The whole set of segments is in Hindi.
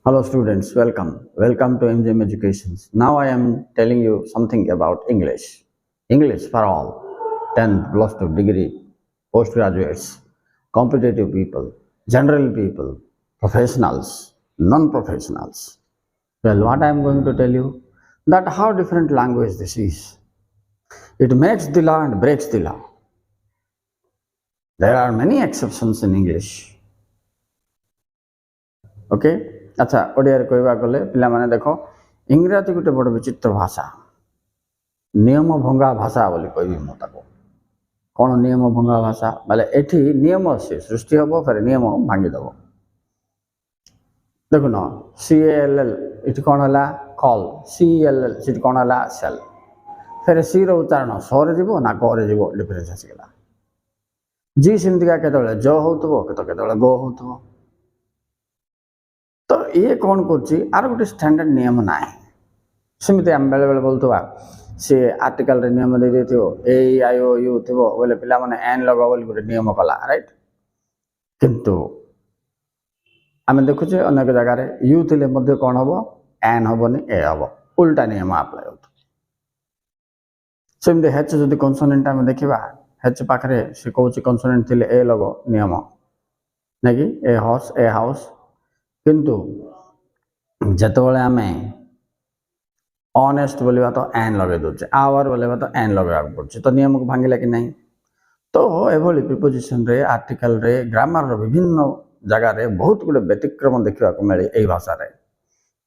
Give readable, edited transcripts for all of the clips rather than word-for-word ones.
Hello students, welcome to MGM Educations. Now I am telling you something about English. English for all, 10th plus 2 degree, postgraduates, competitive people, general people, professionals, non-professionals. Well, what I am going to tell you, that how different language this is. It makes the law and breaks the law. There are many exceptions in English. Okay अच्छा ओडिया कहवा गले पिला देख इंग्राजी गोटे बड़ विचित्र भाषा नियम भंगा भाषा बोली कहबी मुझे कौन नियम भंगा भाषा बोले एठी नियम से सृष्टि हम फिर नियम भांगीदेव देखुन CALL ये कौन है कल CELL से कौन है सेल फिर सी उच्चारण सरे जीव ना गे जीव डिफरेन्स आसीगला जी सेमतिका केतबेले ज हो केतबेले गो हो तो ये कौन कर गोटे स्टैंडर्ड नियम ना सेमती आम बेले बेले बोलुवा सी आर्टिकल नियम दे ए आई ओ यू थी बोले पिला माने एन लगा बोली गोटे नियम कला राइट किंतु आम देखुचे अनेक जगार यू थे कौन हम एन हेनी ए हम उल्टा नियम आप्लाय हो सेमती हेच जदि कनसोनेंट आम देखा हेच पाखे सी कौन कनसोनेंट थी ए लग नियम ना कि ए हाउस किंतु जितेबाला आम ऑनेस्ट बोलवा तो एन लगे दौचे आवर बोलवा तो एन लगे पड़े तो नियम को भांगिला कि नहीं तो एभली प्रिपोजिशन रे आर्टिकल रे ग्रामर रो विभिन्न जगार बहुत गुड़े व्यतिक्रम देखा मिले यही भाषा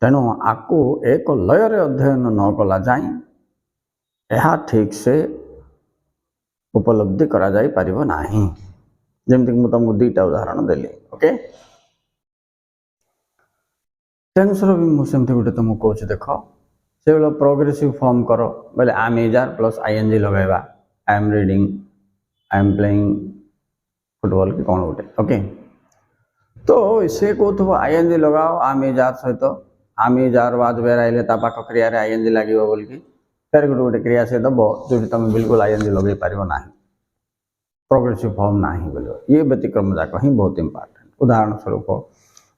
तेणु आपको एक लयर अध्ययन न कला जाए यह ठीक से उपलब्धि करा जाई परिबो नाही जेमति मु तुमको दुईटा उदाहरण देली ओके टेन्स भी मुझे गोटे तुमको कौच देख से भाई प्रोग्रेसिव फॉर्म कर बोले आम इजार प्लस ING लगेगा I am reading I am playing football कि कौन गोटे ओके तो से कहूँ ING लगाओ आम इजार सहित आम इजार वाज बेर आइले पाख क्रिया ING लगे बोल कि फिर गोटे गोटे क्रिया से दब जो तुम बिल्कुल ING लगे पार ना प्रोग्रेसिव फॉर्म ना बोलो ये व्यतिक्रम जाक ही बहुत इंपोर्टेंट उदाहरण स्वरूप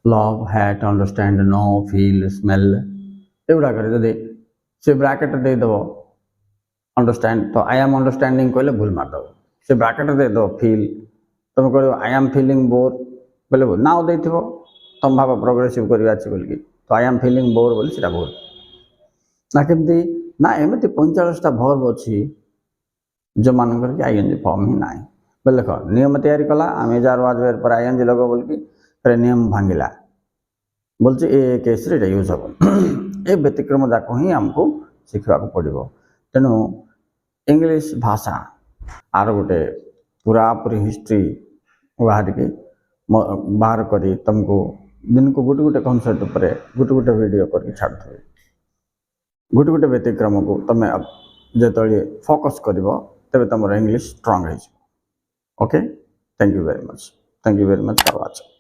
love hate understand know feel smell एगुड़ाक जदि से ब्राकेट देदेव अंडरस्टैंड तो आई एम अंडरस्टैंडिंग कहले भूल मारदेव से ब्राकेट देदेव फील तुम कह आई एम फीलिंग बोर बोले भूल नाउ दे तुम भाव प्रोग्रेसिव करवा बोल तो आई एम फीलिंग बोर बोली से भूल ना केमती ना एमती 45टा भर्ब अच्छी जो मानक ING फॉर्म ही ना बोले देख नियम तैयारी कला आम जार वाज बेर पर ING लगे बोल कि फिर नियम भांगिला बोलছে ए केस रे यूज हम ए व्यतिक्रम जाक ही आमको शिखा पड़ो तेणु इंग्लिश भाषा आर गोटे पूरा पूरी हिस्ट्री बाहर करी तुमको दिन को गोटे गोटे कनसेप्ट उपर गोटे गोटे वीडियो करके छाड़ुए गोटे गोटे व्यतिक्रम को तुम जो फोकस कर तेरे तुम इंग्लिश स्ट्रांग हो okay thank you very much for watching.